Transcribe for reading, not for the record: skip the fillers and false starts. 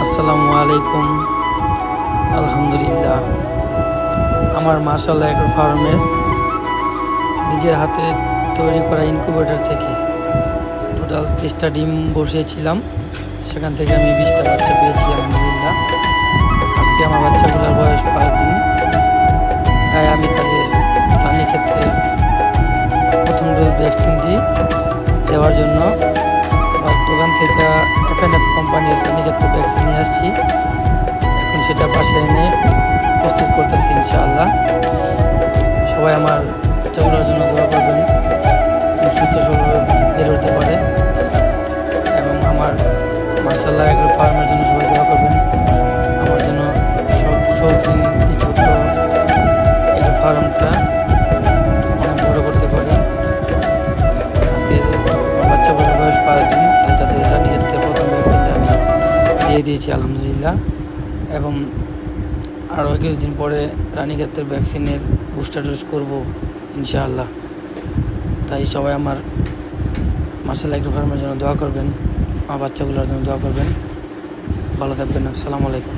আসসালামু আলাইকুম। আলহামদুলিল্লাহ, আমার মাশাআল্লাহ এগ্রো ফার্মের নিজের হাতে তৈরি করা ইনকিউবেটর থেকে টোটাল 30টা ডিম বসিয়েছিলাম। সেখান থেকে আমি 20টা বাচ্চা পেয়েছি আলহামদুলিল্লাহ। আজকে আমার বাচ্চাগুলোর বয়স 5 দিন। তাই আমি তাদের প্রাণী ক্ষেত্রে প্রথম ডোজ ভ্যাকসিনটি দেওয়ার জন্য দোকান থেকে FNF কোম্পানির প্রাণী ক্ষেত্রে ভ্যাকসিন নিয়ে আসছি। এখন সেটা পাশে এনে প্রস্তুত করতেছি ইনশাআল্লাহ। সবাই আমার বাচ্চাগুলোর জন্য দোয়া করবেন, সুস্থ সবলভাবে বের হতে পারে। এবং আমার মাশাআল্লাহ এগ্রো ফার্মের জন্য সবাই দোয়া করবেন, আমার জন্য শৌখিন এই ছোট্ট এগ্রো ফার্মটা অনেক বড় করতে পারি। আজকে বাচ্চাগুলোর বয়স 5 দিন, তাই তাদের রানী ক্ষেত্রে প্রথম ভ্যাকসিনটা আমি দিয়ে দিয়েছি আলহামদুলিল্লাহ। এবং আরও কিছুদিন পরে রানীক্ষেত্রের ভ্যাকসিনের বুস্টার ডোজ করবো ইনশাআল্লাহ। তাই সবাই আমার মাশাআল্লাহ এগ্রো ফার্মের জন্য দোয়া করবেন, আমার বাচ্চাগুলোর জন্য দোয়া করবেন। ভালো থাকবেন। আসসালামু আলাইকুম।